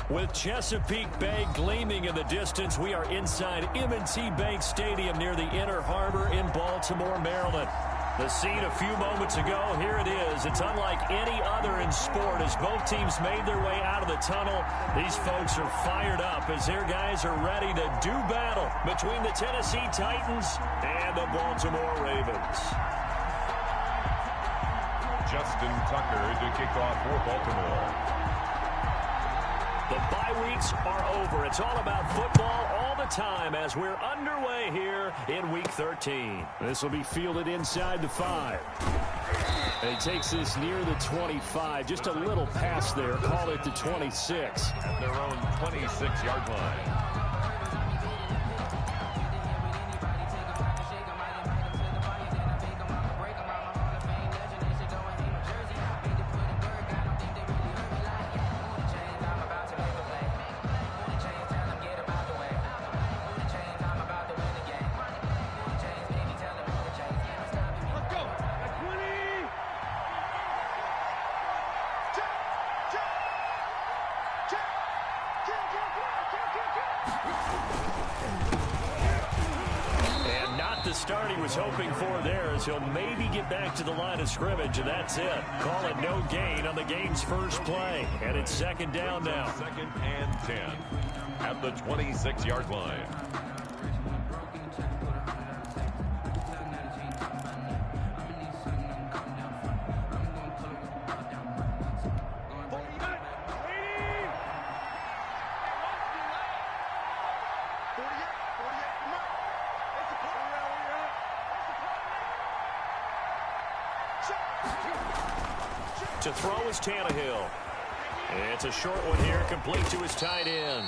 With Chesapeake Bay gleaming in the distance, we are inside M&T Bank Stadium near the Inner Harbor in Baltimore, Maryland. The scene a few moments ago, here it is. It's unlike any other in sport as both teams made their way out of the tunnel. These folks are fired up as their guys are ready to do battle between the Tennessee Titans and the Baltimore Ravens. Justin Tucker to kick off for Baltimore. The bye weeks are over. It's all about football all the time as we're underway here in Week 13. This will be fielded inside the 5. And he takes this near the 25. Just a little pass there. Call it the 26. At their own 26-yard line. The start he was hoping for there as he'll maybe get back to the line of scrimmage, and that's it. Call it no gain on the game's first play, and it's second down now. 2nd and 10 at the 26-yard line. To throw is Tannehill. It's a short one here, complete to his tight end.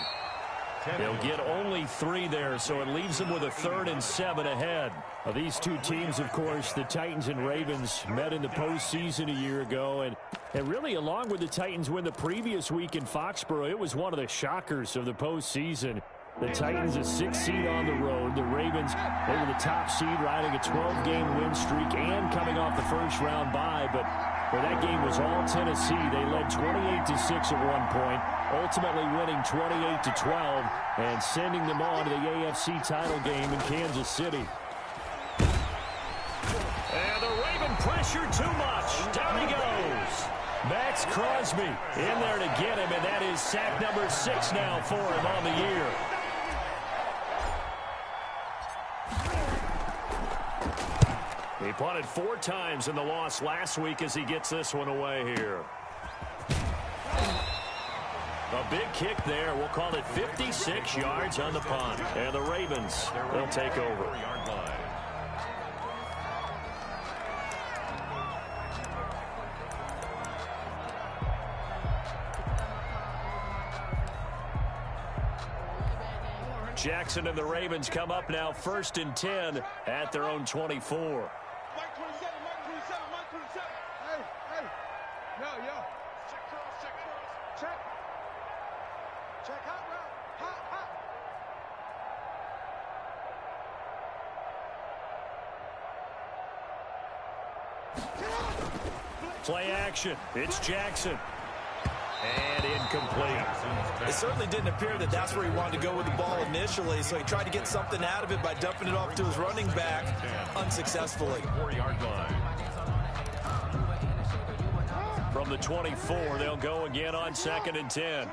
They'll get only 3 there, so it leaves them with a 3rd and 7 ahead. Now, these two teams, of course, the Titans and Ravens, met in the postseason a year ago. And really, along with the Titans win the previous week in Foxborough, it was one of the shockers of the postseason. The Titans a 6th seed on the road. The Ravens, they were the top seed, riding a 12-game win streak and coming off the first-round bye. But where that game was all Tennessee, they led 28-6 at one point, ultimately winning 28-12 and sending them on to the AFC title game in Kansas City. And the Raven pressure too much. Down he goes. Max Crosby in there to get him, and that is sack number 6 now for him on the year. He punted 4 times in the loss last week as he gets this one away here. A big kick there. We'll call it 56 yards on the punt. And the Ravens, they'll take over. Jackson and the Ravens come up now 1st and 10 at their own 24. Mike 27, Mike 27, Mike 27. Hey. Yo. Check cross. Check. Check hot route. Hot. Play action. It's Jackson. And incomplete. It certainly didn't appear that that's where he wanted to go with the ball initially, so he tried to get something out of it by dumping it off to his running back unsuccessfully. 4-yard line. From the 24, they'll go again on 2nd and 10.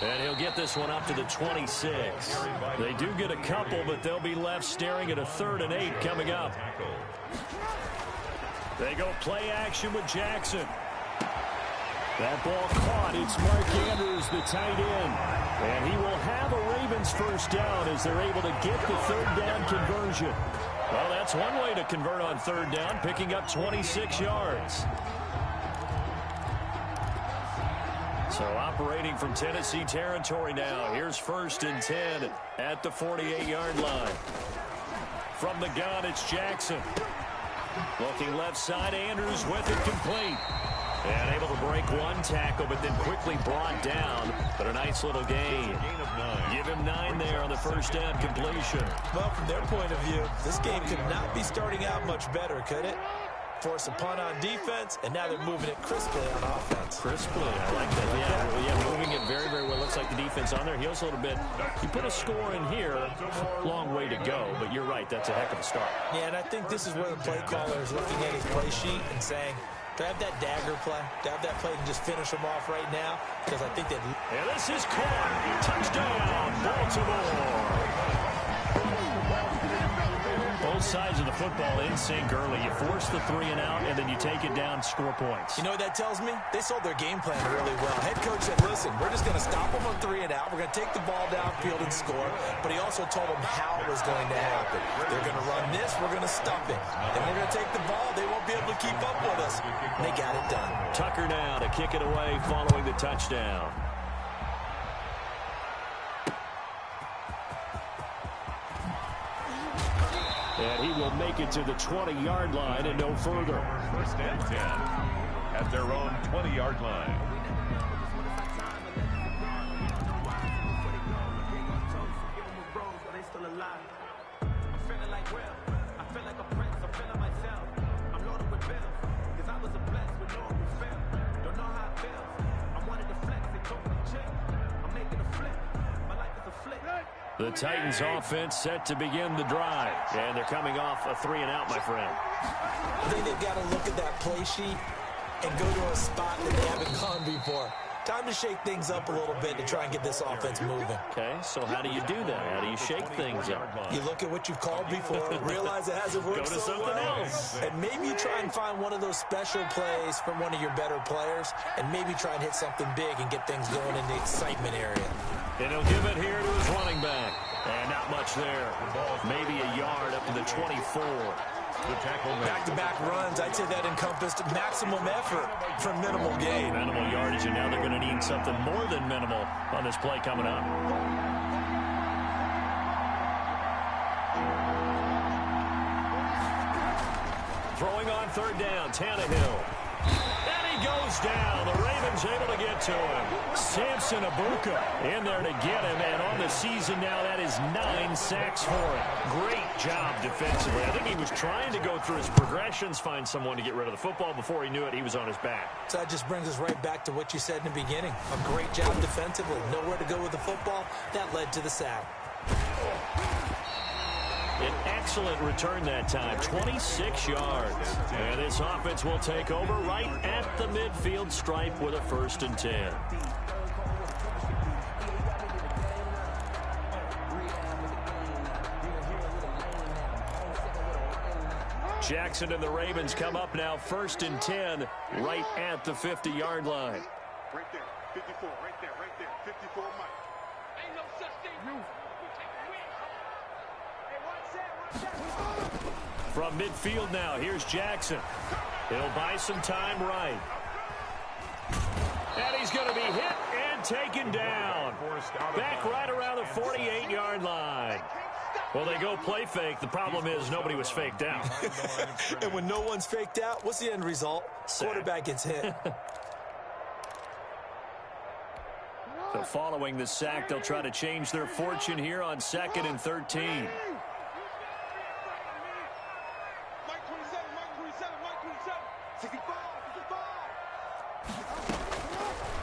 And he'll get this one up to the 26. They do get a couple, but they'll be left staring at a 3rd and 8 coming up. They go play action with Jackson. That ball caught. It's Mark Andrews, the tight end. And he will have a Ravens first down as they're able to get the 3rd down conversion. Well, that's one way to convert on 3rd down, picking up 26 yards. So operating from Tennessee territory now. Here's 1st and 10 at the 48-yard line. From the gun, it's Jackson. Looking left side, Andrews with it complete. And able to break one tackle, but then quickly brought down. But a nice little gain. Give him 9 there on the first down completion. Well, from their point of view, this game could not be starting out much better, could it? force a punt on defense, and now they're moving it crisply on offense. Crisply, I like that. Yeah, moving it very, very well. Looks like the defense on there heals a little bit. You put a score in here, long way to go, but you're right, that's a heck of a start. Yeah, and I think this is where the play caller is looking at his play sheet and saying, do I have that dagger play? Do I have that play to just finish them off right now? Because I think that... And this is caught. Touchdown, Baltimore. Both sides of the football in sync early. You force the 3 and out, and then you take it down, score points. You know what that tells me? They sold their game plan really well. Head coach said, listen, we're just going to stop them on 3 and out. We're going to take the ball downfield and score. But he also told them how it was going to happen. They're going to run this. We're going to stop it. Then we're going to take the ball. They won't be able to keep up with us. And they got it done. Tucker now to kick it away following the touchdown. And he will make it to the 20-yard line and no further. First and 10 at their own 20-yard line. The Titans offense set to begin the drive. And they're coming off a 3 and out, my friend. I think they've got to look at that play sheet and go to a spot that they haven't gone before. Time to shake things up a little bit to try and get this offense moving. Okay, so how do you do that? How do you shake things up? You look at what you've called before, realize it hasn't worked Go to so something well, else. and maybe you try and find one of those special plays from one of your better players, and maybe try and hit something big and get things going in the excitement area. And he'll give it here to his running back. And not much there. Maybe a yard up to the 24. Back-to-back runs, I'd say that encompassed maximum effort for minimal gain. Minimal yardage, and now they're going to need something more than minimal on this play coming up. Throwing on 3rd down, Tannehill. And he goes down. The Ravens able to get to him. Samson Abuka in there to get him, and on the season now, that is 9 sacks for him. Great job defensively. I think he was trying to go through his progressions, find someone to get rid of the football. Before he knew it, he was on his back. So that just brings us right back to what you said in the beginning. A great job defensively. Nowhere to go with the football. That led to the sack. An excellent return that time, 26 yards. And this offense will take over right at the midfield stripe with a 1st and 10. Jackson and the Ravens come up now, 1st and 10, right at the 50-yard line. Right there, 54, right there, 54, Mike. Ain't no such thing. From midfield now, here's Jackson. He'll buy some time right. And he's going to be hit and taken down. Back right around the 48-yard line. Well, they go play fake. The problem is nobody was faked out. And when no one's faked out, what's the end result? Quarterback gets hit. So following the sack, they'll try to change their fortune here on 2nd and 13.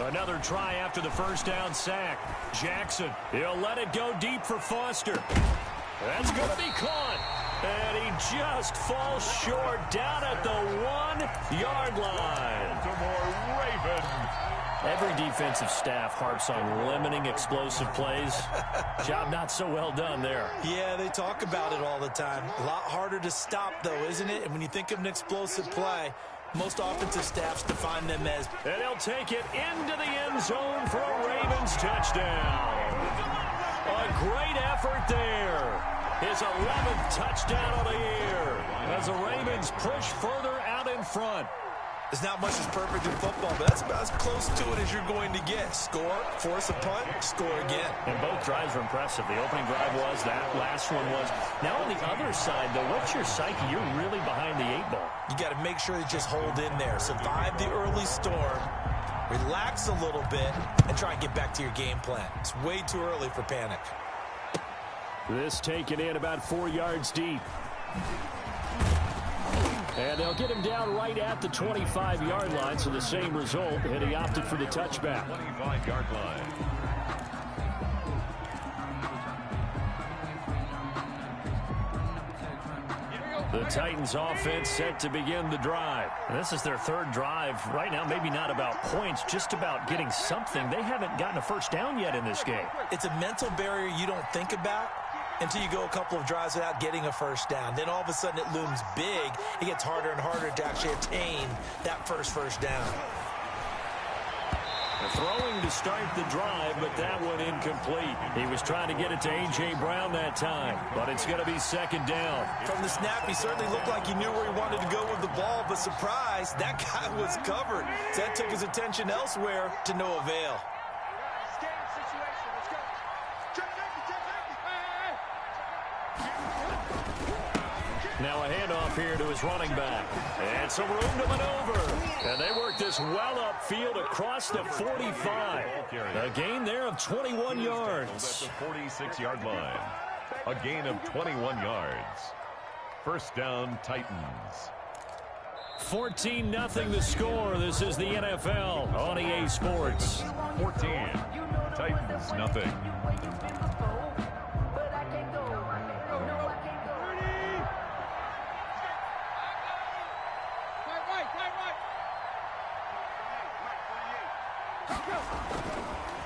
Another try after the 1st down sack. Jackson, he'll let it go deep for Foster. That's going to be caught. And he just falls short down at the 1-yard line. Baltimore Ravens. Every defensive staff harps on limiting explosive plays. Job not so well done there. Yeah, they talk about it all the time. A lot harder to stop, though, isn't it? And when you think of an explosive play, most offensive staffs define them as... And he'll take it into the end zone for a Ravens touchdown. A great effort there. His 11th touchdown of the year as the Ravens push further out in front. There's not much that's perfect in football, but that's about as close to it as you're going to get. Score, force a punt, score again. And both drives were impressive. The opening drive was, that last one was. Now on the other side, though, what's your psyche? You're really behind the 8 ball. You got to make sure you just hold in there. Survive the early storm, relax a little bit, and try and get back to your game plan. It's way too early for panic. This taken in about 4 yards deep. And they'll get him down right at the 25-yard line, so the same result, and he opted for the touchback. 25-yard line. The Titans offense set to begin the drive. This is their third drive. Right now, maybe not about points, just about getting something. They haven't gotten a first down yet in this game. It's a mental barrier you don't think about until you go a couple of drives without getting a first down. Then all of a sudden it looms big. It gets harder and harder to actually attain that first down. Throwing to start the drive, but that one incomplete. He was trying to get it to A.J. Brown that time, but it's going to be second down. From the snap, he certainly looked like he knew where he wanted to go with the ball, but surprise, that guy was covered. So that took his attention elsewhere to no avail. Now a handoff here to his running back. And some room to maneuver. And they work this well upfield across the 45. A gain there of 21 yards. At the 46-yard line. A gain of 21 yards. First down, Titans. 14-0 the score. This is the NFL on EA Sports. 14. Titans, nothing.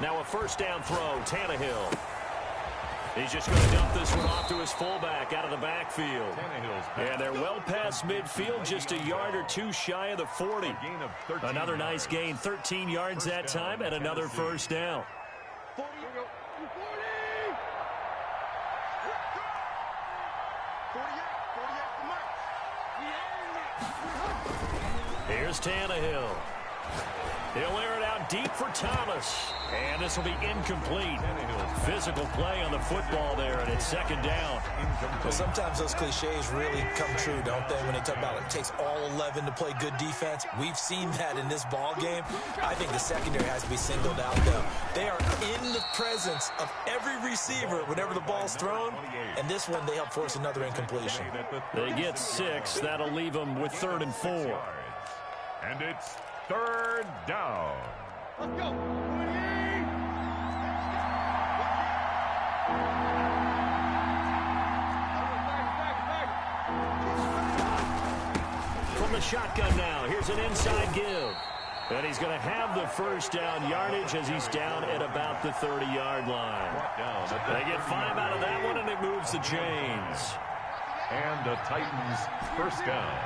Now a first down throw, Tannehill. He's just going to dump this one off to his fullback out of the backfield. And they're well past midfield, just a yard or two shy of the 40. Another nice gain, 13 yards that time, and another first down. Here's Tannehill. He'll air it out deep for Thomas. And this will be incomplete. Physical play on the football there, and it's second down. Well, sometimes those cliches really come true, don't they? When they talk about it takes all 11 to play good defense. We've seen that in this ball game. I think the secondary has to be singled out, though. They are in the presence of every receiver whenever the ball's thrown. And this one, they help force another incompletion. They get 6. That'll leave them with 3rd and 4. And it's third down. Let's go. From the shotgun now, here's an inside give. And he's going to have the first down yardage as he's down at about the 30-yard line. They get 5 out of that one, and it moves the chains. And the Titans first down.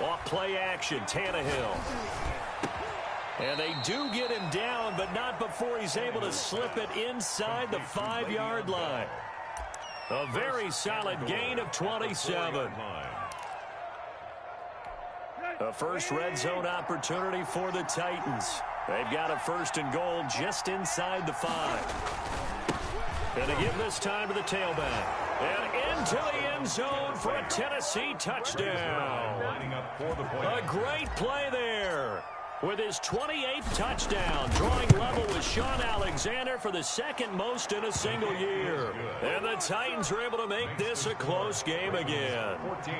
Off play action, Tannehill. And they do get him down, but not before he's able to slip it inside the 5-yard line. A very solid gain of 27. A first red zone opportunity for the Titans. They've got a 1st and goal just inside the 5. And they give this time to the tailback. And into the end zone for a Tennessee touchdown. A great play there. With his 28th touchdown, drawing level with Sean Alexander for the 2nd most in a single year. And the Titans are able to make this a close game again. 14.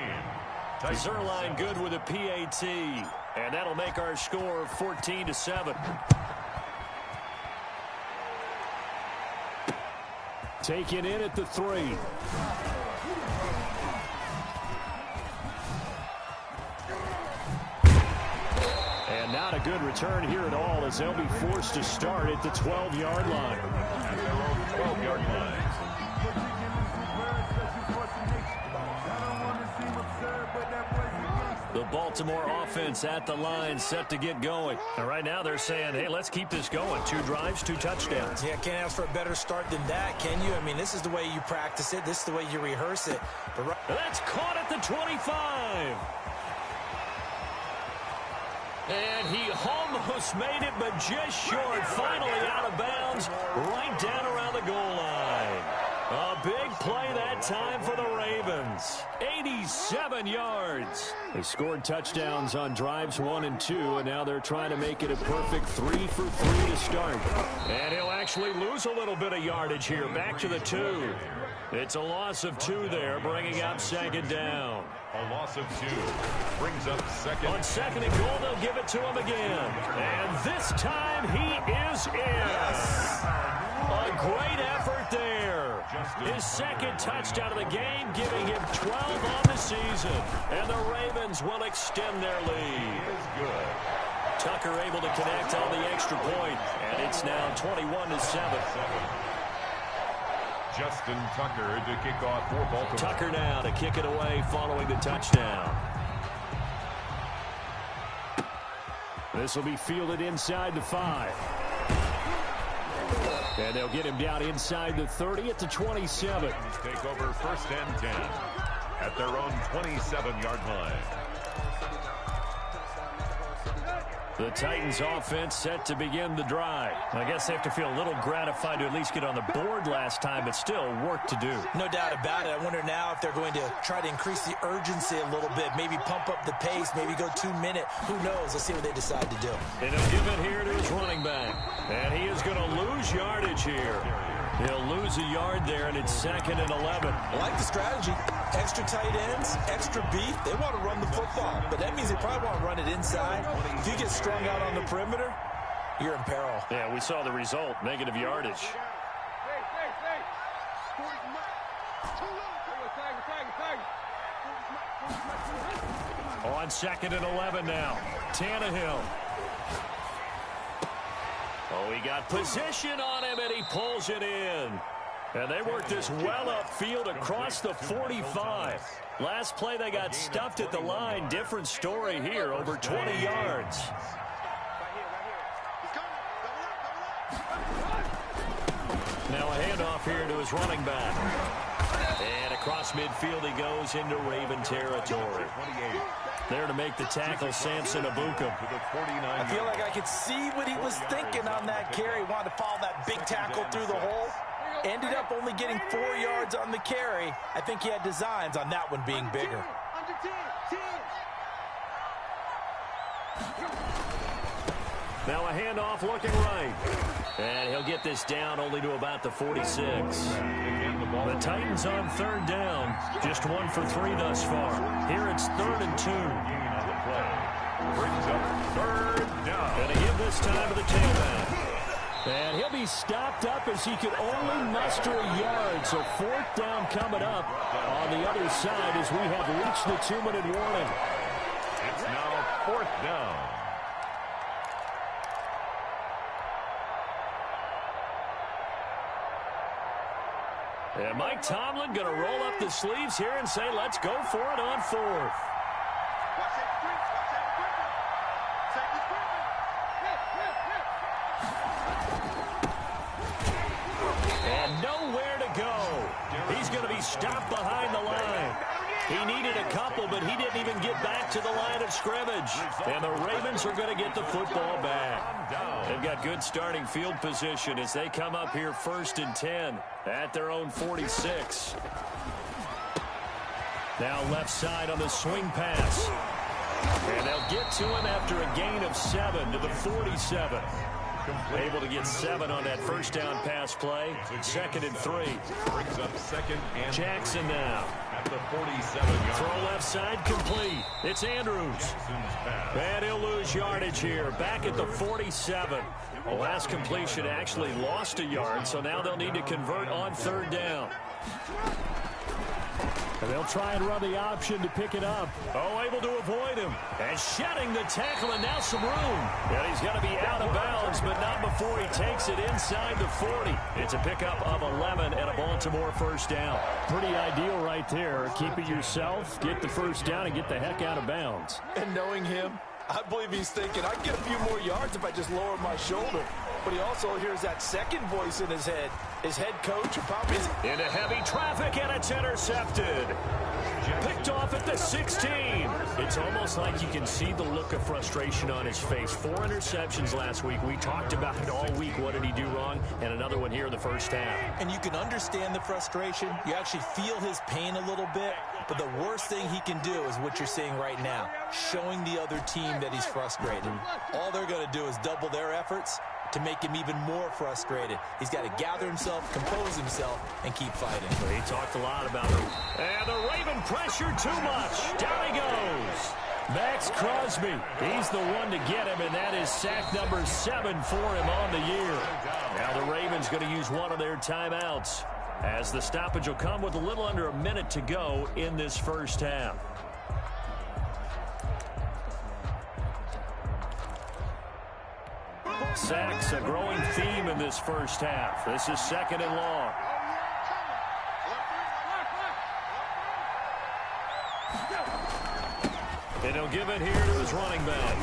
Zerline good with a PAT. And that'll make our score 14-7. Taken in at the 3. And not a good return here at all as they'll be forced to start at the 12-yard line. At their own 12-yard line. The Baltimore offense at the line set to get going. And right now they're saying, hey, let's keep this going. 2 drives, 2 touchdowns. Yeah, can't ask for a better start than that, can you? I mean, this is the way you practice it. This is the way you rehearse it. But that's caught at the 25. And he almost made it, but just short. Finally out of bounds, right down around the goal line. A big play that time for the Ravens. 87 yards. They scored touchdowns on drives 1 and 2, and now they're trying to make it a perfect 3 for 3 to start. And he'll actually lose a little bit of yardage here. Back to the 2. It's a loss of 2 there, bringing up second down. A loss of 2 brings up second. On second and goal, they'll give it to him again. And this time he is in. A great effort there. His second touchdown of the game, giving him 12 on the season. And the Ravens will extend their lead. Tucker able to connect on the extra point, and it's now 21-7. Justin Tucker to kick off for Baltimore. Tucker now to kick it away following the touchdown. This will be fielded inside the 5. And they'll get him down inside the 30 at the 27. Take over first and 10 at their own 27-yard line. The Titans offense set to begin the drive. I guess they have to feel a little gratified to at least get on the board last time, but still work to do. No doubt about it. I wonder now if they're going to try to increase the urgency a little bit, maybe pump up the pace, maybe go 2-minute. Who knows? Let's see what they decide to do. And he'll give it here to his running back. And he is going to lose yardage here. He'll lose a yard there, and it's 2nd and 11. I like the strategy. Extra tight ends, extra beef. They want to run the football, but that means they probably want to run it inside. If you get strung out on the perimeter, you're in peril. Yeah, we saw the result, negative yardage. On 2nd and 11 now. Tannehill. Oh, he got position on him, and he pulls it in. And they worked this well upfield across the 45. Last play, they got stuffed at the line. Different story here, over 20 yards. Now a handoff here to his running back. And across midfield he goes into Raven territory. There to make the tackle, Samson Abukum. I feel like I could see what he was thinking on that carry. Wanted to follow that big tackle through the hole. Ended up only getting 4 yards on the carry. I think he had designs on that one being bigger. Now a handoff looking right. And he'll get this down only to about the 46. The Titans on 3rd down. Just 1 for 3 thus far. Here it's 3rd and 2. Brings up 3rd down. And a give this time to the tailback. And he'll be stopped up as he could only muster a yard. So 4th down coming up on the other side as we have reached the 2-minute warning. It's now 4th down. And Mike Tomlin going to roll up the sleeves here and say, let's go for it on 4th. And nowhere to go. He's going to be stopped behind the line. He needed a couple, but he didn't even get back to the line of scrimmage. And the Ravens are going to get the football back. They've got good starting field position as they come up here 1st and 10 at their own 46. Now left side on the swing pass. And they'll get to him after a gain of 7 to the 47. Able to get 7 on that 1st down pass play. 2nd and 3. Brings up 2nd and Jackson now. at the 47-yard. Throw left side complete. It's Andrews. And he'll lose yardage here. Back at the 47. The last completion actually lost a yard, so now they'll need to convert on 3rd down. And they'll try and run the option to pick it up. Oh, able to avoid him. And shedding the tackle, and now some room. And he's going to be out of bounds, but not before he takes it inside the 40. It's a pickup of 11 and a Baltimore 1st down. Pretty ideal right there. Keep it yourself, get the 1st down, and get the heck out of bounds. And knowing him, I believe he's thinking, I can get a few more yards if I just lower my shoulder. But he also hears that second voice in his head. His head coach probably is into heavy traffic, and it's intercepted. Picked off at the 16. It's almost like you can see the look of frustration on his face. 4 interceptions last week. We talked about it all week. What did he do wrong? And another one here in the first half. And you can understand the frustration. You actually feel his pain a little bit. But the worst thing he can do is what you're seeing right now, showing the other team that he's frustrated. All they're going to do is double their efforts to make him even more frustrated. He's got to gather himself, compose himself, and keep fighting. He talked a lot about it. And the Raven pressure too much. Down he goes. Max Crosby. He's the one to get him, and that is sack number 7 for him on the year. Now the Ravens going to use one of their timeouts, as the stoppage will come with a little under a minute to go in this first half. Sacks, a growing theme in this first half. This is 2nd and long. And he'll give it here to his running back.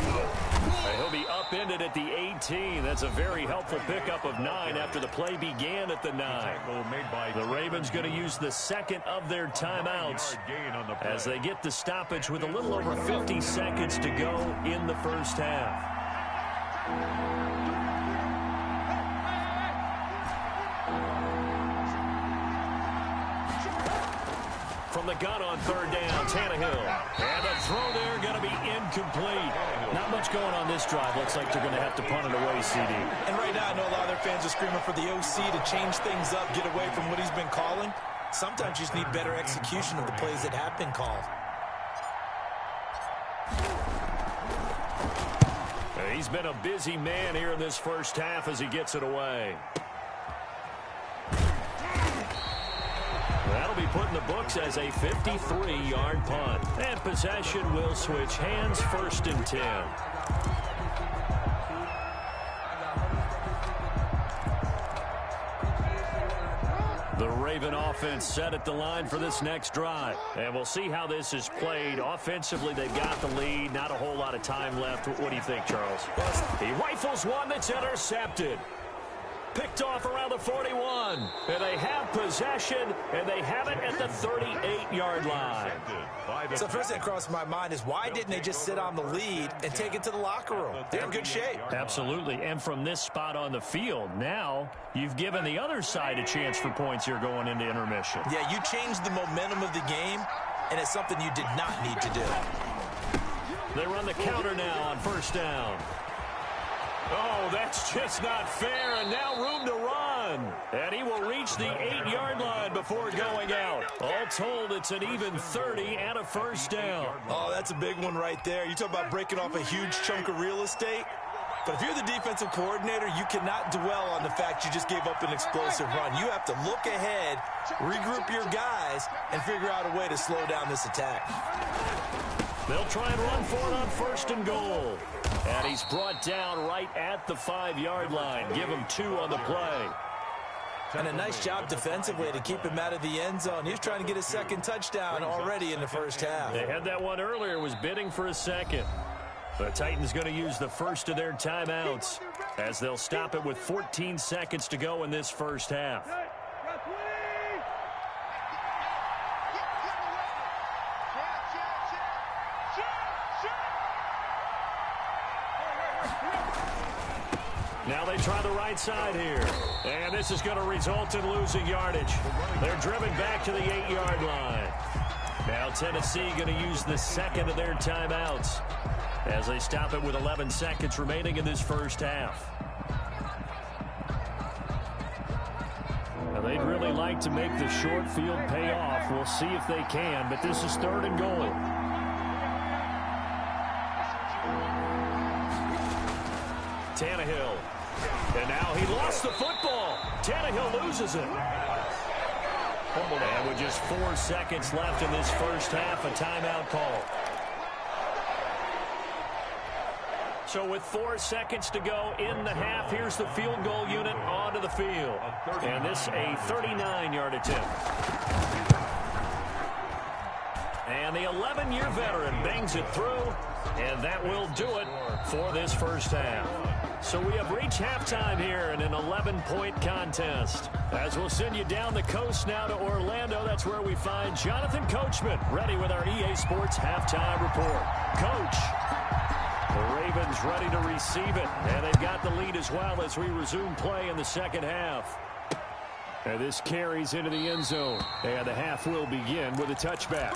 And he'll be upended at the 18. That's a very helpful pickup of 9 after the play began at the 9. The Ravens going to use the 2nd of their timeouts as they get the stoppage with a little over 50 seconds to go in the first half. From the gun on 3rd down, Tannehill. And the throw there going to be incomplete. Not much going on this drive. Looks like they're going to have to punt it away, CD. And right now, I know a lot of their fans are screaming for the OC to change things up, get away from what he's been calling. Sometimes you just need better execution of the plays that have been called. He's been a busy man here in this first half as he gets it away. That'll be put in the books as a 53-yard punt. And possession will switch hands, 1st and 10. The Raven offense set at the line for this next drive. And we'll see how this is played. Offensively, they've got the lead. Not a whole lot of time left. What do you think, Charles? He rifles one that's intercepted. Picked off around the 41. And they have possession, and they have it at the 38-yard line. So the first thing that crossed my mind is, why didn't they just sit on the lead and take it to the locker room? They're in good shape. Absolutely. And from this spot on the field, now you've given the other side a chance for points here going into intermission. Yeah, you changed the momentum of the game, and it's something you did not need to do. They run the counter now on 1st down. Oh, that's just not fair, and now room to run. And he will reach the 8-yard line before going out. All told, it's an even 30 and a 1st down. Oh, that's a big one right there. You talk about breaking off a huge chunk of real estate. But if you're the defensive coordinator, you cannot dwell on the fact you just gave up an explosive run. You have to look ahead, regroup your guys, and figure out a way to slow down this attack. They'll try and run for it on 1st and goal. And he's brought down right at the 5-yard line. Give him 2 on the play. And a nice job defensively to keep him out of the end zone. He was trying to get his 2nd touchdown already in the first half. They had that one earlier, was bidding for a 2nd. The Titans going to use the first of their timeouts as they'll stop it with 14 seconds to go in this first half. Now they try the right side here. And this is going to result in losing yardage. They're driven back to the 8-yard line. Now Tennessee going to use the 2nd of their timeouts as they stop it with 11 seconds remaining in this first half. Now they'd really like to make the short field pay off. We'll see if they can, but this is 3rd and goal. Tannehill. And now he lost the football. Tannehill loses it. And with just 4 seconds left in this first half, a timeout call. So with 4 seconds to go in the half, here's the field goal unit onto the field. And this a 39-yard attempt. And the 11-year veteran bangs it through, and that will do it for this first half. So we have reached halftime here in an 11-point contest. As we'll send you down the coast now to Orlando, that's where we find Jonathan Coachman, ready with our EA Sports halftime report. Coach, the Ravens ready to receive it, and they've got the lead as well as we resume play in the second half. And this carries into the end zone, and the half will begin with a touchback.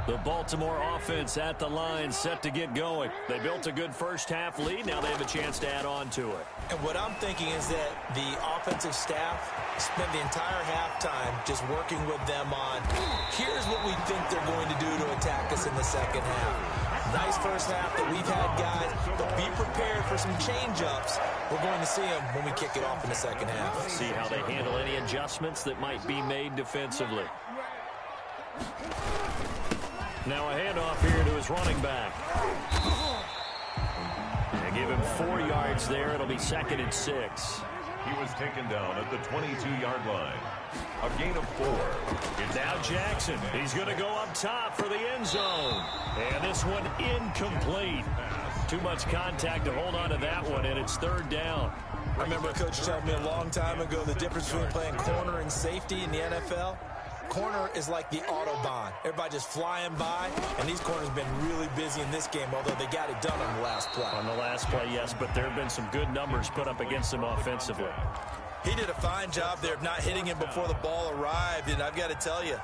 The Baltimore offense at the line, set to get going. They built a good first half lead. Now they have a chance to add on to it. And what I'm thinking is that the offensive staff spent the entire halftime just working with them on, here's what we think they're going to do to attack us in the second half. Nice first half that we've had, guys, but be prepared for some change-ups. We're going to see them when we kick it off in the second half. See how they handle any adjustments that might be made defensively. Now a handoff here to his running back. They give him 4 yards there. It'll be 2nd and 6. He was taken down at the 22-yard line. A gain of 4. It's now Jackson. He's going to go up top for the end zone. And this one incomplete. Too much contact to hold on to that one, and it's 3rd down. I remember a coach telling me a long time ago the difference between playing corner and safety in the NFL. Corner is like the Autobahn. Everybody just flying by, and these corners have been really busy in this game, although they got it done on the last play. On the last play, yes, but there have been some good numbers put up against them offensively. He did a fine job there of not hitting him before the ball arrived, and I've got to tell you,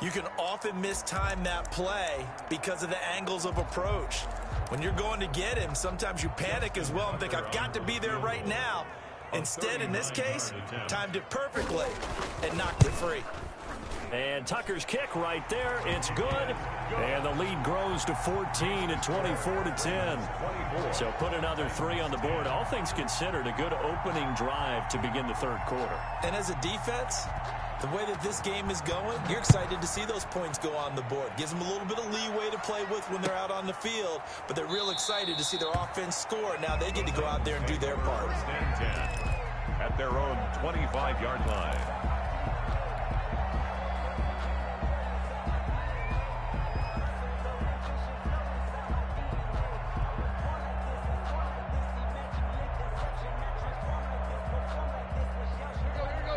you can often mistime that play because of the angles of approach. When you're going to get him, sometimes you panic as well and think, I've got to be there right now. Instead, in this case, timed it perfectly and knocked it free. And Tucker's kick right there. It's good. And the lead grows to 14 at 24-10. So put another 3 on the board. All things considered, a good opening drive to begin the 3rd quarter. And as a defense, the way that this game is going, you're excited to see those points go on the board. Gives them a little bit of leeway to play with when they're out on the field, but they're real excited to see their offense score. Now they get to go out there and do their part. At their own 25-yard line.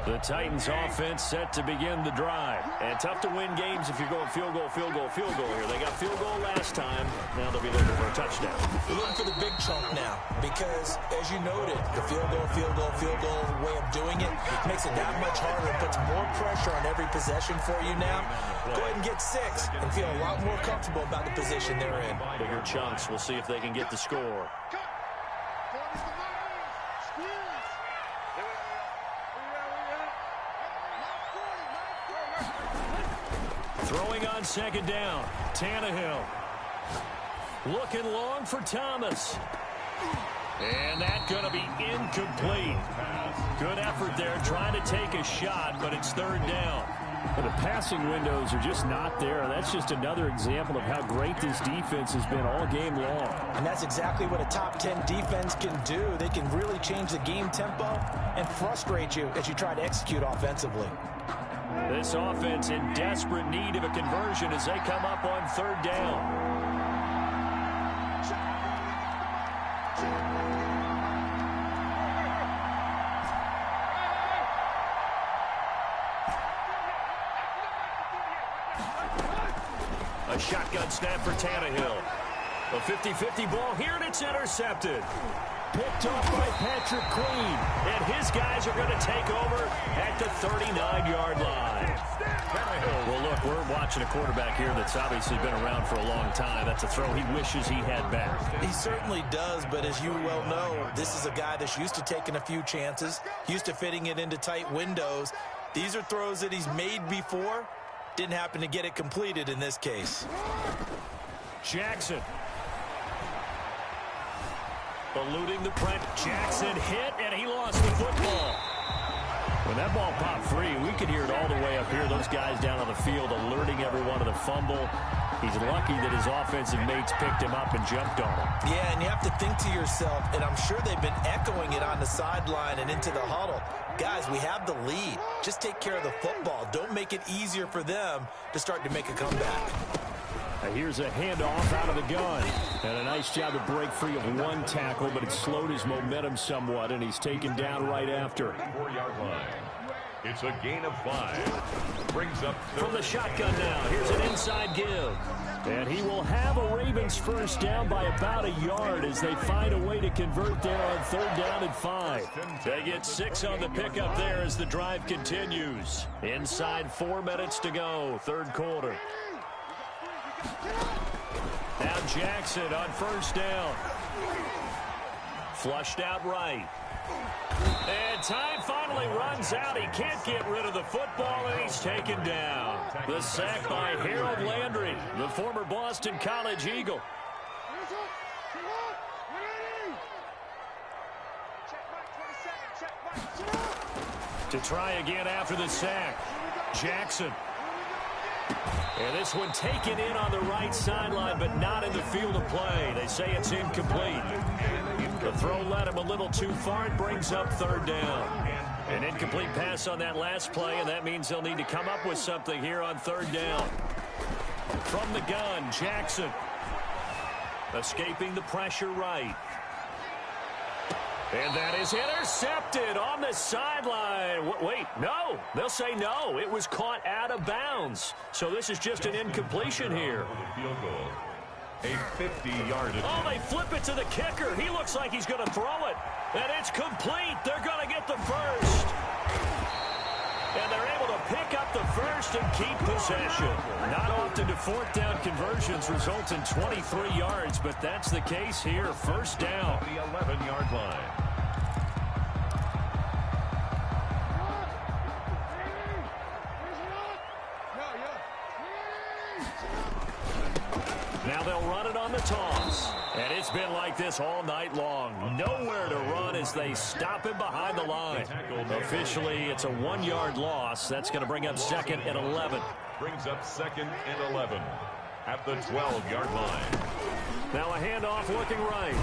The Titans offense set to begin the drive. And tough to win games if you're going field goal, field goal, field goal here. They got field goal last time. Now they'll be looking for a touchdown. We're looking for the big chunk now because, as you noted, the field goal, field goal, field goal way of doing it makes it that much harder and puts more pressure on every possession for you now. Go ahead and get 6 and feel a lot more comfortable about the position they're in. Bigger chunks. We'll see if they can get the score. Throwing on 2nd down, Tannehill. Looking long for Thomas. And that's going to be incomplete. Good effort there, trying to take a shot, but it's 3rd down. But the passing windows are just not there. That's just another example of how great this defense has been all game long. And that's exactly what a top 10 defense can do. They can really change the game tempo and frustrate you as you try to execute offensively. This offense in desperate need of a conversion as they come up on 3rd down. A shotgun snap for Tannehill. A 50-50 ball here, and it's intercepted. Picked off by Patrick Queen. And his guys are going to take over at the 39-yard line. Well, look, we're watching a quarterback here that's obviously been around for a long time. That's a throw he wishes he had back. He certainly does, but as you well know, this is a guy that's used to taking a few chances, used to fitting it into tight windows. These are throws that he's made before. Didn't happen to get it completed in this case. Jackson. Eluding the pressure. Jackson hit, and he lost the football. When that ball popped free, we could hear it all the way up here. Those guys down on the field alerting everyone to the fumble. He's lucky that his offensive mates picked him up and jumped on him. Yeah, and you have to think to yourself, and I'm sure they've been echoing it on the sideline and into the huddle. Guys, we have the lead. Just take care of the football. Don't make it easier for them to start to make a comeback. Here's a handoff out of the gun. And a nice job to break free of one tackle, but it slowed his momentum somewhat, and he's taken down right after. 4-yard line. It's a gain of 5. Brings up from the shotgun now. Here's an inside give. And he will have a Ravens first down by about a yard as they find a way to convert there on 3rd down and 5. They get 6 on the pickup there as the drive continues. Inside 4 minutes to go, 3rd quarter. Now Jackson on 1st down. Flushed out right. And time finally runs out. He can't get rid of the football, and he's taken down. The sack by Harold Landry, the former Boston College Eagle. To try again after the sack, Jackson. And this one taken in on the right sideline, but not in the field of play. They say it's incomplete. The throw led him a little too far. It brings up 3rd down. An incomplete pass on that last play, and that means they'll need to come up with something here on 3rd down. From the gun, Jackson. Escaping the pressure right. And that is intercepted on the sideline. Wait, no. They'll say no. It was caught out of bounds. So this is just an incompletion here. Field goal. A 50-yard. Oh, they flip it to the kicker. He looks like he's going to throw it. And it's complete. They're going to get the first. And they're able to pick up the first and keep possession. Not often do 4th down conversions result in 23 yards, but that's the case here. 1st down. The 11-yard line. Now they'll run it on the toss. And it's been like this all night long. Nowhere to run as they stop him behind the line. Officially, it's a 1-yard loss. That's going to bring up 2nd and 11. Brings up 2nd and 11 at the 12-yard line. Now a handoff looking right.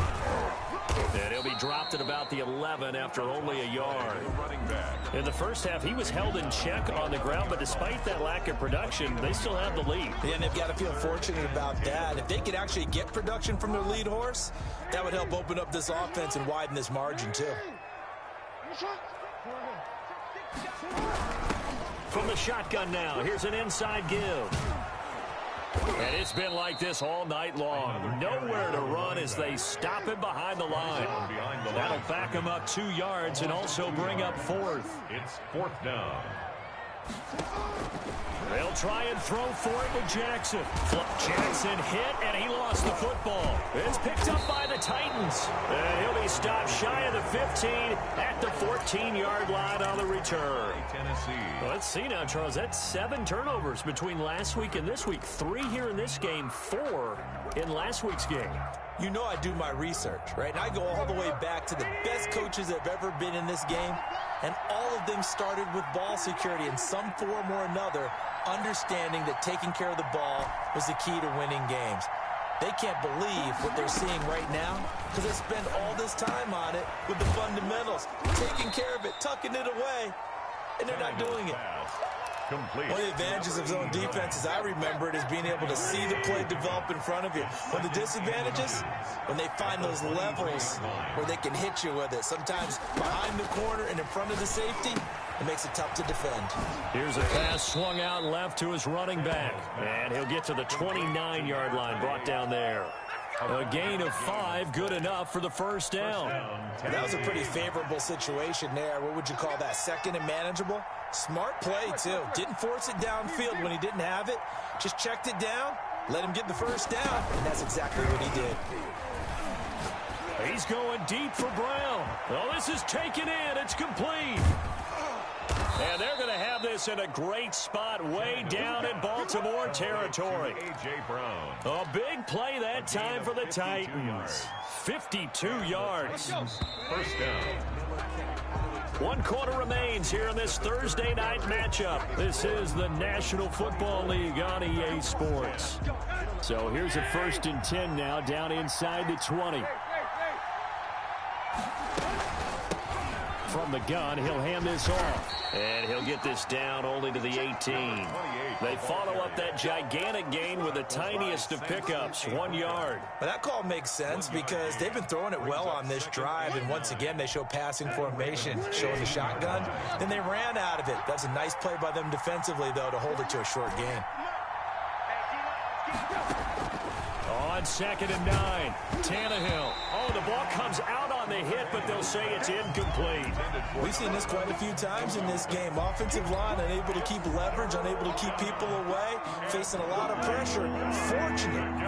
And he'll be dropped at about the 11 after only a yard. In the first half, he was held in check on the ground, but despite that lack of production, they still have the lead. Yeah, and they've got to feel fortunate about that. If they could actually get production from their lead horse, that would help open up this offense and widen this margin, too. From the shotgun now, here's an inside give. And it's been like this all night long. Nowhere to run as they stop him behind the line. That'll back him up 2 yards and also bring up 4th. It's 4th down. They'll try and throw for it with Jackson. Jackson hit, and he lost the football. It's picked up by the Titans. And he'll be stopped shy of the 15 at the 14-yard line on the return. Tennessee. Well, let's see now, Charles. That's 7 turnovers between last week and this week. 3 here in this game, 4 in last week's game. You know I do my research, right? And I go all the way back to the best coaches that have ever been in this game. And all of them started with ball security in some form or another, understanding that taking care of the ball was the key to winning games. They can't believe what they're seeing right now because they spend all this time on it with the fundamentals, taking care of it, tucking it away, and they're not doing it. Complete. One of the advantages of zone defense, as I remember it, is being able to see the play develop in front of you. One of the disadvantages, when they find those levels where they can hit you with it, sometimes behind the corner and in front of the safety, it makes it tough to defend. Here's a pass swung out left to his running back, and he'll get to the 29-yard line, brought down there. A gain of 5, good enough for the first down. That was a pretty favorable situation there. What would you call that? 2nd and manageable? Smart play, too. Didn't force it downfield when he didn't have it. Just checked it down, let him get the first down, and that's exactly what he did. He's going deep for Brown. Oh, this is taken in. It's complete. And they're going to have this in a great spot way down in Baltimore territory. A.J. Brown. A big play that time for the Titans. 52 yards. First down. 1 quarter remains here in this Thursday night matchup. This is the National Football League on EA Sports. So here's a 1st and 10 now down inside the 20. From the gun, he'll hand this off. And he'll get this down only to the 18. They follow up that gigantic gain with the tiniest of pickups, 1 yard. But that call makes sense because they've been throwing it well on this drive, and once again they show passing formation, showing the shotgun. Then they ran out of it. That's a nice play by them defensively, though, to hold it to a short gain. On 2nd and 9, Tannehill. Oh, the ball comes out on the hit, but they'll say it's incomplete. We've seen this quite a few times in this game. Offensive line unable to keep leverage, unable to keep people away, facing a lot of pressure.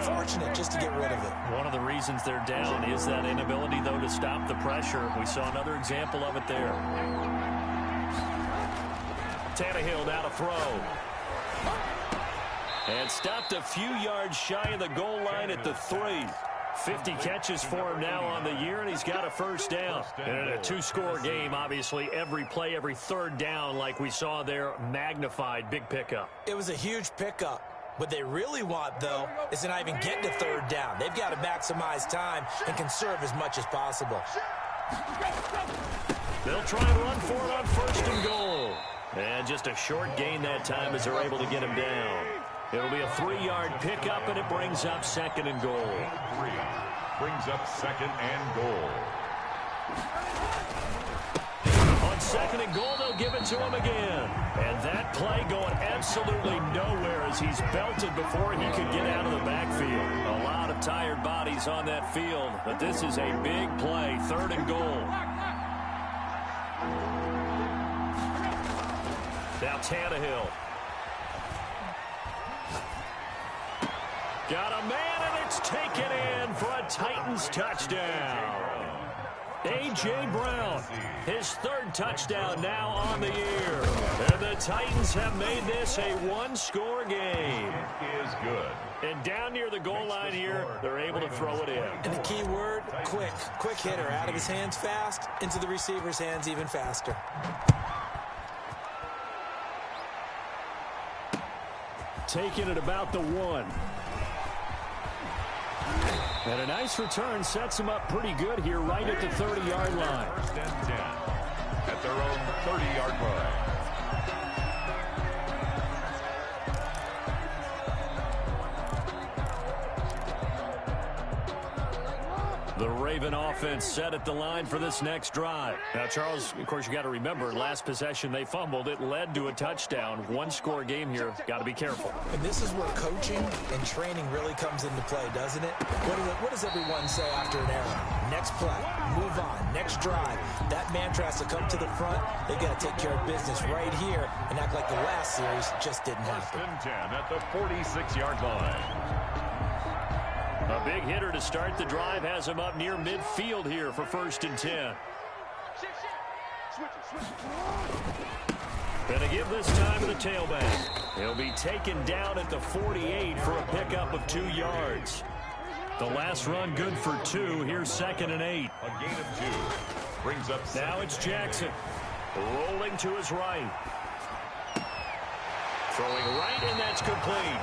Fortunate just to get rid of it. One of the reasons they're down is that inability, though, to stop the pressure. We saw another example of it there. Tannehill now to throw. And stopped a few yards shy of the goal line at the 3. 50 catches for him now on the year, and he's got a 1st down. And in a 2-score game, obviously, every play, every 3rd down, like we saw there, magnified. Big pickup. It was a huge pickup. What they really want, though, is to not even get to 3rd down. They've got to maximize time and conserve as much as possible. They'll try and run for it on 1st and goal. And just a short gain that time as they're able to get him down. It'll be a 3-yard pickup, and it brings up 2nd and goal. 3 brings up 2nd and goal. On 2nd and goal, they'll give it to him again. And that play going absolutely nowhere as he's belted before he could get out of the backfield. A lot of tired bodies on that field, but this is a big play. 3rd and goal. Now Tannehill. Got a man, and it's taken in for a Titans touchdown. A.J. Brown, his 3rd touchdown now on the year. And the Titans have made this a 1-score game. It is good. And down near the goal line here, they're able to throw it in. And the key word, quick. Quick hitter, out of his hands fast, into the receiver's hands even faster. Taking it about the 1. And a nice return sets him up pretty good here right at the 30-yard line. 1st and 10 at their own 30-yard line. The Raven offense set at the line for this next drive. Now, Charles, of course, you got to remember, last possession they fumbled. It led to a touchdown. 1-score game here. Got to be careful. And this is where coaching and training really comes into play, doesn't it? What does everyone say after an error? Next play, move on, next drive. That mantra has to come to the front. They've got to take care of business right here and act like the last series just didn't happen. 1st and 10 at the 46-yard line. A big hitter to start the drive has him up near midfield here for 1st and 10. Gonna give this time to the tailback. He'll be taken down at the 48 for a pickup of 2 yards. The last run good for 2. Here's 2nd and 8. A gain of 2 brings up. Now it's Jackson rolling to his right. Throwing right, and that's complete.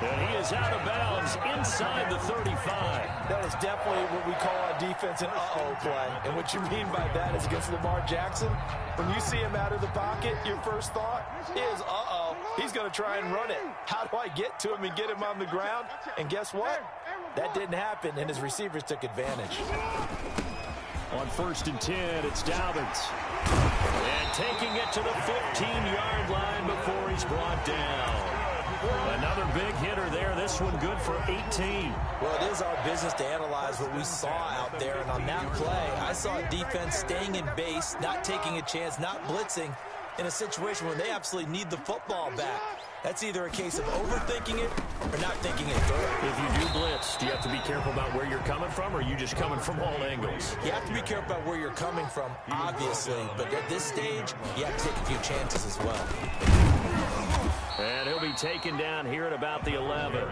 And he is out of bounds inside the 35. That is definitely what we call a defense an uh-oh play. And what you mean by that is against Lamar Jackson, when you see him out of the pocket, your first thought is, uh-oh, he's going to try and run it. How do I get to him and get him on the ground? And guess what? That didn't happen, and his receivers took advantage. On 1st and 10, it's Dobbins. And taking it to the 15-yard line before he's brought down. Another big hitter there. This one good for 18. Well, it is our business to analyze what we saw out there. And on that play, I saw a defense staying in base, not taking a chance, not blitzing in a situation where they absolutely need the football back. That's either a case of overthinking it or not thinking it through. If you do blitz, do you have to be careful about where you're coming from, or are you just coming from all angles? You have to be careful about where you're coming from, obviously. But at this stage, you have to take a few chances as well. And he'll be taken down here at about the 11.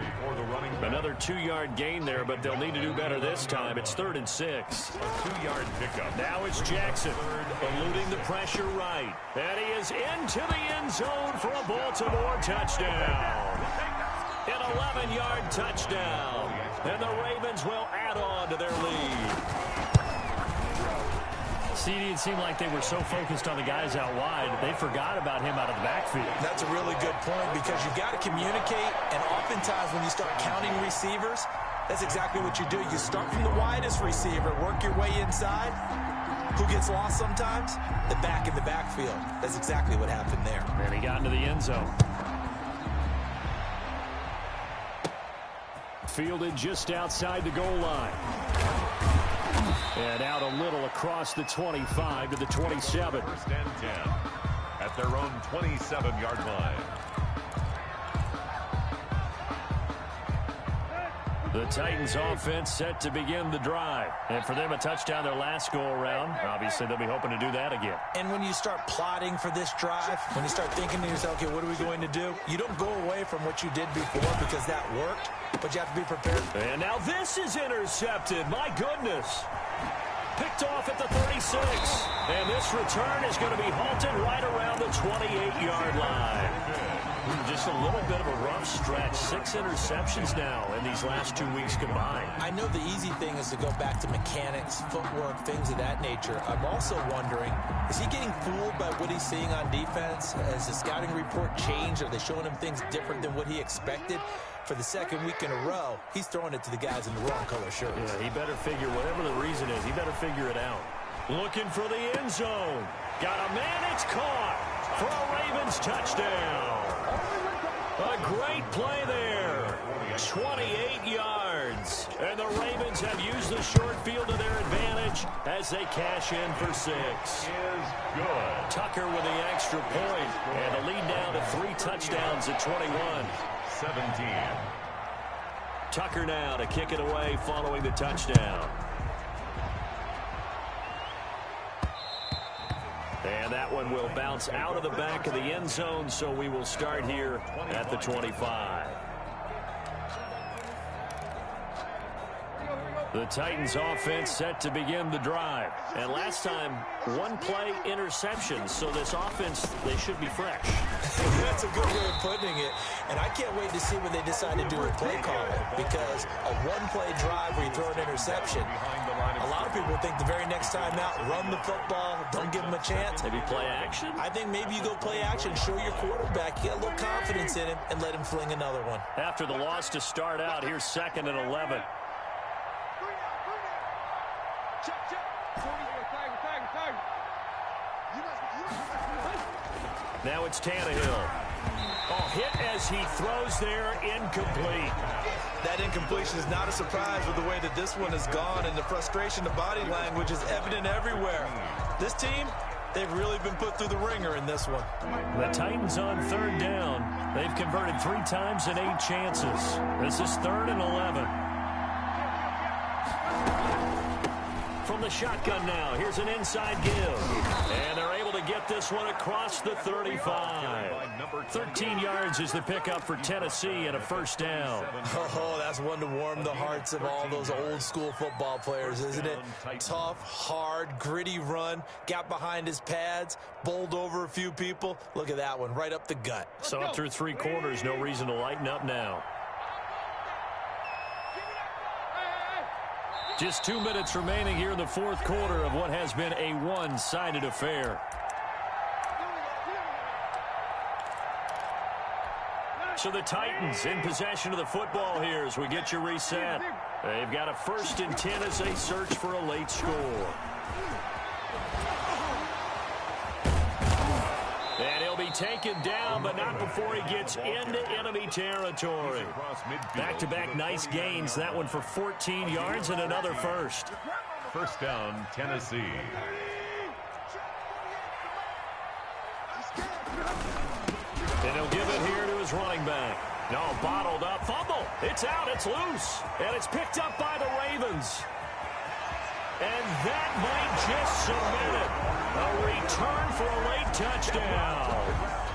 Another 2-yard gain there, but they'll need to do better this time. It's 3rd and 6. A 2-yard pickup. Now it's Jackson, eluding the pressure right. And he is into the end zone for a Baltimore touchdown. An 11-yard touchdown. And the Ravens will add on to their lead. CD, it seemed like they were so focused on the guys out wide, they forgot about him out of the backfield. That's a really good point because you've got to communicate, and oftentimes when you start counting receivers, that's exactly what you do. You start from the widest receiver, work your way inside. Who gets lost sometimes? The back in the backfield. That's exactly what happened there. And he got into the end zone. Fielded just outside the goal line. And out a little across the 25 to the 27. 1st and 10 at their own 27-yard line. The Titans offense set to begin the drive. And for them, a touchdown their last go-around. Obviously, they'll be hoping to do that again. And when you start plotting for this drive, when you start thinking to yourself, okay, what are we going to do? You don't go away from what you did before because that worked, but you have to be prepared. And now this is intercepted. My goodness. Picked off at the 36. And this return is going to be halted right around the 28-yard line. Just a little bit of a rough stretch. 6 interceptions now in these last 2 weeks combined. I know the easy thing is to go back to mechanics, footwork, things of that nature. I'm also wondering, is he getting fooled by what he's seeing on defense? Has the scouting report changed? Are they showing him things different than what he expected? For the 2nd week in a row, he's throwing it to the guys in the wrong color shirts. Yeah, he better figure, whatever the reason is, he better figure it out. Looking for the end zone. Got a man, it's caught for a Ravens touchdown. A great play there. 28 yards. And the Ravens have used the short field to their advantage as they cash in for 6. Is good. Tucker with the extra point. And the lead down to 3 touchdowns at 21. 17. Tucker now to kick it away following the touchdown. And that one will bounce out of the back of the end zone, so we will start here at the 25. The Titans offense set to begin the drive. And last time, 1-play interception, so this offense, they should be fresh. That's a good way of putting it. And I can't wait to see what they decide to do with play calling, because a 1-play drive where you throw an interception, a lot of people think the very next time out, run the football, don't give them a chance. Maybe play action? I think maybe you go play action, show your quarterback, get a little confidence in him, and let him fling another one. After the loss to start out, here's 2nd and 11. Now it's Tannehill. Oh, hit as he throws there, incomplete. That incompletion is not a surprise with the way that this one has gone, and the frustration, the body language is evident everywhere. This team, they've really been put through the ringer in this one. The Titans on 3rd down. They've converted 3 times in 8 chances. This is 3rd and 11. From the shotgun now, here's an inside give. And they're able to get this one across the 35. 13 yards is the pickup for Tennessee and a 1st down. Oh, that's one to warm the hearts of all those old school football players, isn't it? Tough, hard, gritty run, got behind his pads, bowled over a few people. Look at that one, right up the gut. So up through 3 quarters, no reason to lighten up now. Just 2 minutes remaining here in the 4th quarter of what has been a one-sided affair. So the Titans in possession of the football here as we get you reset. They've got a 1st and 10 as they search for a late score. And he'll be taken down, but not before he gets into enemy territory. Back-to-back nice gains. That one for 14 yards and another 1st. 1st down, Tennessee. And he'll give it here to his running back. No, bottled up. Fumble. It's out. It's loose. And it's picked up by the Ravens. And that might just cement it. A return for a late touchdown.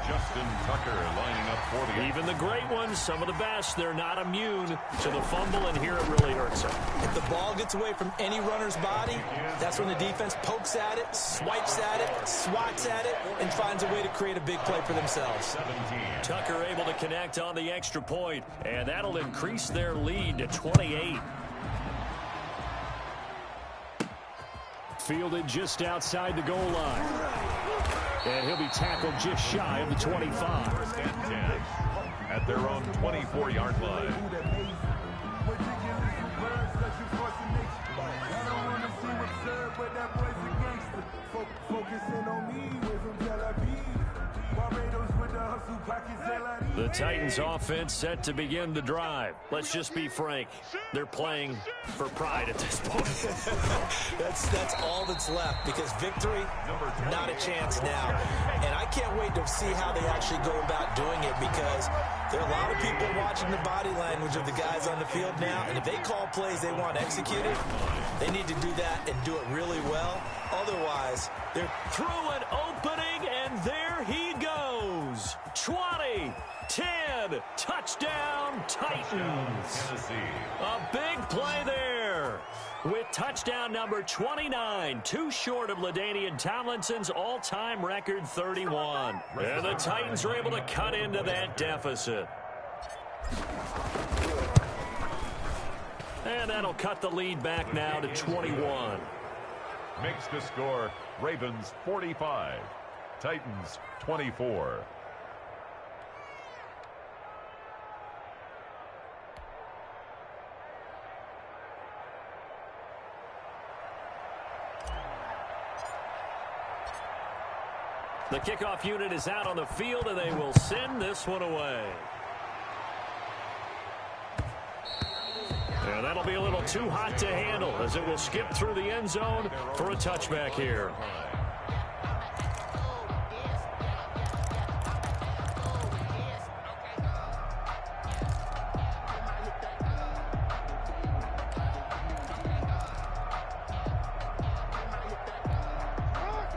Justin Tucker lining up for the... Even the great ones, some of the best, they're not immune to the fumble, and here it really hurts them. If the ball gets away from any runner's body, that's when the defense pokes at it, swipes at it, swats at it, and finds a way to create a big play for themselves. 17. Tucker able to connect on the extra point, and that'll increase their lead to 28. Fielded just outside the goal line. And he'll be tackled just shy of the 25. First and 10 at their own 24-yard line. The Titans offense set to begin the drive. Let's just be frank. They're playing for pride at this point. That's all that's left, because victory, not a chance now. And I can't wait to see how they actually go about doing it, because there are a lot of people watching the body language of the guys on the field now, and if they call plays they want executed, they need to do that and do it really well. Otherwise, they're through an opening, and there he goes. 20, 10, touchdown Titans. A big play there with touchdown number 29, too short of LaDainian Tomlinson's all-time record 31. And the Titans are able to cut into that deficit. And that'll cut the lead back now to 21. Makes the score Ravens 45, Titans 24. The kickoff unit is out on the field, and they will send this one away. And that'll be a little too hot to handle, as it will skip through the end zone for a touchback here.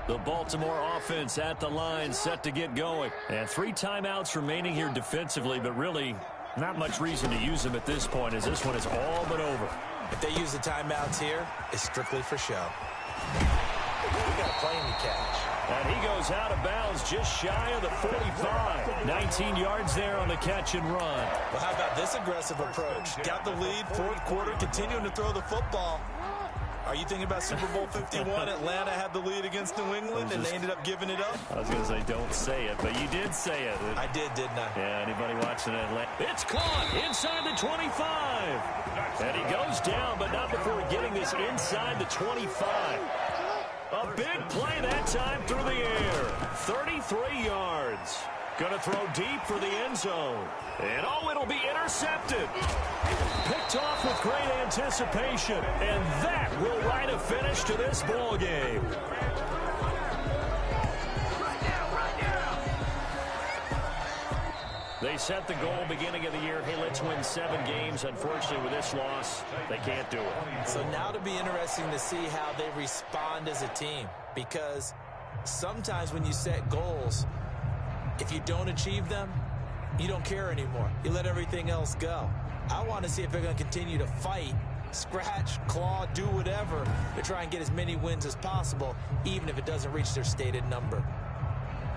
The Baltimore offense at the line, set to get going. And 3 timeouts remaining here defensively, but really not much reason to use them at this point, as this one is all but over. If they use the timeouts here, it's strictly for show. We got a play in the catch. And he goes out of bounds just shy of the 45. 19 yards there on the catch and run. Well, how about this aggressive approach? Got the lead, fourth quarter, continuing to throw the football. Are you thinking about Super Bowl 51? Atlanta had the lead against New England, and they ended up giving it up? I was going to say, don't say it, but you did say it. I did, didn't I? Yeah, anybody watching Atlanta? It's caught inside the 25. And he goes down, but not before getting this inside the 25. A big play that time through the air. 33 yards. Going to throw deep for the end zone. And, oh, it'll be intercepted. Picked off with great anticipation. And that will write a finish to this ball game. They set the goal beginning of the year. Hey, let's win 7 games. Unfortunately, with this loss, they can't do it. So now it'll be interesting to see how they respond as a team. Because sometimes when you set goals, if you don't achieve them, you don't care anymore. You let everything else go. I want to see if they're going to continue to fight, scratch, claw, do whatever to try and get as many wins as possible, even if it doesn't reach their stated number.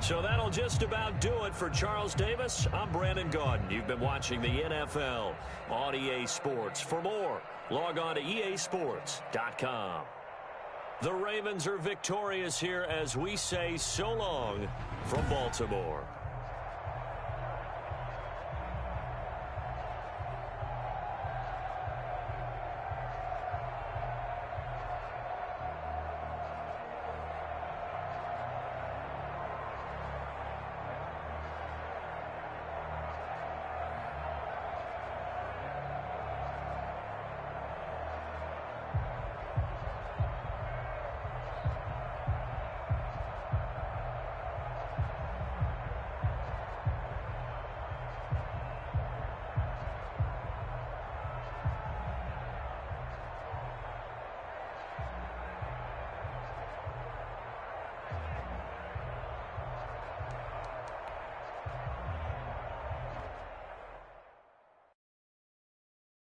So that'll just about do it for Charles Davis. I'm Brandon Gaudin. You've been watching the NFL on EA Sports. For more, log on to easports.com. The Ravens are victorious here as we say so long from Baltimore.